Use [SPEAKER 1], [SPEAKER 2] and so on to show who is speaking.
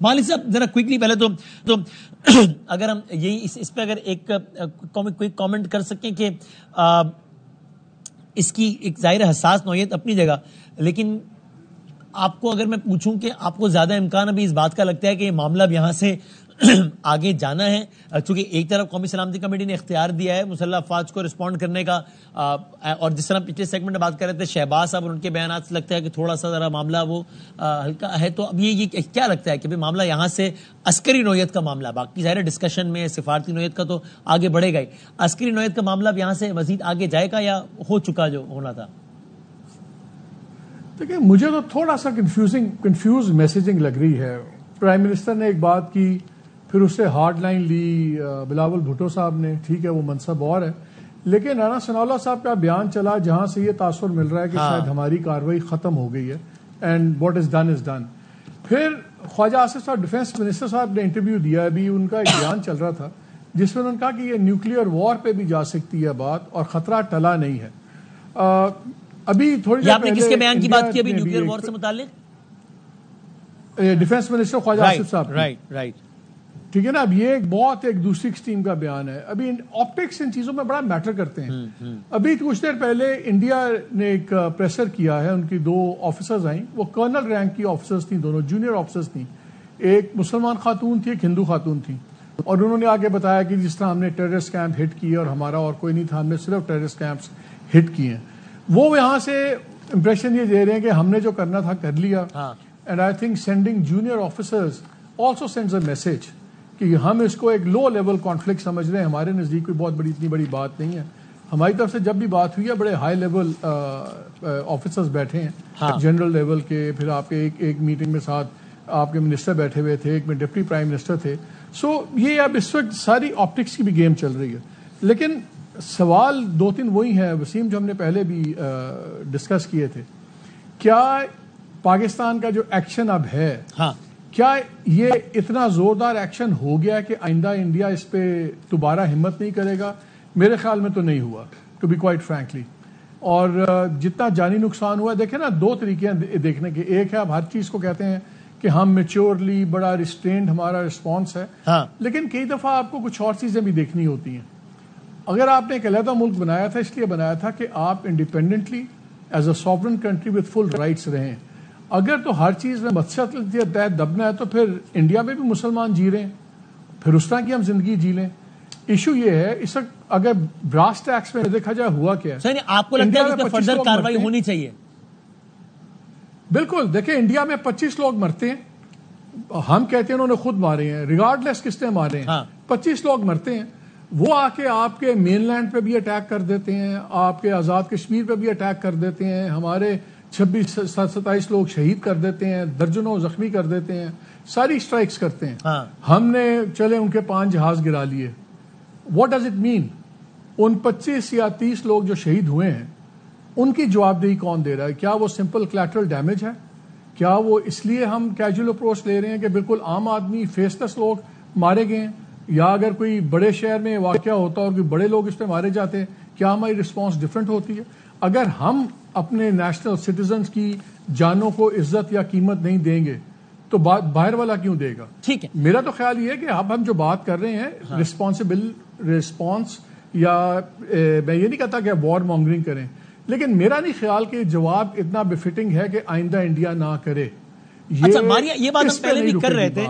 [SPEAKER 1] مالک صاحب ذرا کوئکلی پہلے تو اگر ہم یہی اس پہ اگر ایک کوئی کامنٹ کر سکیں کہ اس کی ایک ظاہر حساس نوعیت اپنی جگہ، لیکن آپ کو اگر میں پوچھوں کہ آپ کو زیادہ امکان ابھی اس بات کا لگتا ہے کہ یہ معاملہ اب یہاں سے آگے جانا ہے، چونکہ ایک طرف قومی سلامتی کمیٹی نے اختیار دیا ہے مسلح افواج کو رسپونڈ کرنے کا، اور جس طرح پچھلے سیگمنٹ میں بات کر رہے تھے شہباز صاحب اور ان کے بیانات سے لگتا ہے کہ تھوڑا سا ذرا معاملہ وہ ہلکا ہے، تو اب یہ کیا لگتا ہے کہ معاملہ یہاں سے عسکری نوعیت کا معاملہ، باقی ظاہر ڈسکشن میں سفارتی نوعیت کا تو آگے بڑھے گا ہی، عسکری نوعیت کا معاملہ اب یہاں سے مزید آگے جائے گا یا ہو چکا جو ہونا تھا؟
[SPEAKER 2] دیکھیں مجھے تو تھوڑا سا کنفیوز میسیجنگ لگ رہی ہے. پرائم منسٹر نے ایک بات کی، پھر اس سے ہارڈ لائن لی بلاول بھٹو صاحب نے، ٹھیک ہے وہ منصب اور ہے، لیکن رانا ثناءاللہ صاحب کا بیان چلا جہاں سے یہ تاثر مل رہا ہے کہ شاید ہماری کارروائی ختم ہو گئی ہے and what is done is done. پھر خواجہ آصف صاحب ڈیفینس منسٹر صاحب نے انٹرویو دیا، ابھی ان کا ایک بیان چل رہا تھا جس میں انہوں نے کہا کہ یہ نیوکلیئر وار پہ بھی جا سکتی ہے بات اور خطرہ ٹلا نہیں ہے. ابھی تھوڑی دیر پہلے
[SPEAKER 1] کس کے بیان کی بات کی ابھی نیوکلیئر وار سے متعلق؟
[SPEAKER 2] ڈیفینس منسٹر خواجہ آصف صاحب.
[SPEAKER 1] رائٹ
[SPEAKER 2] ٹھیک ہے نا. اب یہ بہت ایک دوسری ایکسٹریم کا بیان ہے. ابھی آپٹکس ان چیزوں میں بڑا میٹر کرتے ہیں. ابھی کچھ دیر پہلے انڈیا نے ایک پریسر کیا ہے، ان کی 2 آفیسرز آئیں، وہ کرنل رینک کی آفیسرز تھیں، دونوں جونیئر آفیسرز تھیں، ایک مسلمان خاتون تھی ایک ہندو خاتون تھی، اور انہوں نے آگے بتایا کہ جس طرح ہم نے ٹیررسٹ کیمپ ہٹ کیے اور ہمارا اور کوئی نہیں تھا، ہم نے صرف ٹیررسٹ کیمپس ہٹ کیے ہیں. وہ یہاں سے امپریشن یہ دے رہے ہیں کہ ہم نے جو کرنا تھا کر لیا. And I think sending junior officers also sends a message کہ ہم اس کو ایک لو لیول کانفلکٹ سمجھ رہے ہیں. ہمارے نزدیک کوئی بہت بڑی اتنی بڑی بات نہیں ہے. ہماری طرف سے جب بھی بات ہوئی ہے بڑے ہائی لیول آفیسرز بیٹھے ہیں، جنرل لیول کے، پھر آپ کے ایک میٹنگ میں ساتھ آپ کے منسٹر بیٹھے ہوئے تھے، ایک میں ڈپٹی پرائم منسٹر تھے. سو یہ اب اس وقت ساری آپٹکس کی بھی گیم چل رہی ہے. لیکن سوال 2-3 وہی ہیں وسیم جو ہم نے پہلے بھی ڈسکس کیے تھے. کیا پاکستان کا جو ایکشن اب ہے، کیا یہ اتنا زوردار ایکشن ہو گیا کہ آئندہ انڈیا اس پہ دوبارہ ہمت نہیں کرے گا؟ میرے خیال میں تو نہیں ہوا، ٹو بی کوائٹ فرینکلی. اور جتنا جانی نقصان ہوا، دیکھیں نا 2 طریقے ہیں دیکھنے کے. ایک ہے اب ہر چیز کو کہتے ہیں کہ ہم میچورلی بڑا ریسٹرینڈ ہمارا رسپانس ہے، لیکن کئی دفعہ آپ کو کچھ اور چیزیں بھی دیکھنی ہوتی ہیں. اگر آپ نے ایک علیحدہ ملک بنایا تھا اس لیے بنایا تھا کہ آپ independently as a sovereign country with full rights رہیں. اگر تو ہر چیز میں مدشت کے تحت دبنا ہے تو پھر انڈیا میں بھی مسلمان جی رہے ہیں، پھر اس طرح کی ہم زندگی جی لیں. ایشو یہ ہے اس وقت اگر براس ٹیکس میں دیکھا جائے ہوا کیا ہے.
[SPEAKER 1] آپ کو لگتا ہے اس پہ فردر کارروائی ہونی چاہیے؟
[SPEAKER 2] بالکل. دیکھیں انڈیا میں 25 لوگ مرتے ہیں، ہم کہتے ہیں انہوں نے خود مارے ہیں، ریگارڈ لیس کس نے مارے ہیں، 25 لوگ مرتے ہیں. وہ آ کے آپ کے مین لینڈ پہ بھی اٹیک کر دیتے ہیں، آپ کے آزاد کشمیر پہ بھی اٹیک کر دیتے ہیں، ہمارے 26-27 لوگ شہید کر دیتے ہیں، درجنوں زخمی کر دیتے ہیں، ساری سٹرائکس کرتے ہیں. ہم نے چلے ان کے 5 جہاز گرا لیے. What does it mean? ان 25 یا 30 لوگ جو شہید ہوئے ہیں ان کی جواب دہی کون دے رہا ہے؟ کیا وہ سمپل کلیٹرل ڈیمیج ہے؟ کیا وہ اس لیے ہم کیجول اپروچ لے رہے ہیں کہ بالکل عام آدمی فیسلیس لوگ مارے گئے ہیں؟ یا اگر کوئی بڑے شہر میں واقعہ ہوتا اور کوئی بڑے لوگ اس پہ مارے جاتے ہیں، کیا ہماری رسپانس ڈفرینٹ ہوتی ہے؟ اگر ہم اپنے نیشنل سٹیزنز کی جانوں کو عزت یا قیمت نہیں دیں گے تو باہر والا کیوں دے گا؟
[SPEAKER 1] ٹھیک ہے.
[SPEAKER 2] میرا تو خیال یہ ہے کہ اب ہم جو بات کر رہے ہیں رسپانسبل رسپانس، یا میں یہ نہیں کہتا کہ وار مانگرنگ کریں، لیکن میرا نہیں خیال کہ جواب اتنا بفٹنگ ہے کہ آئندہ انڈیا نہ کرے.
[SPEAKER 1] اچھا ماریا، یہ بات ہم پہلے بھی کر رہے تھے.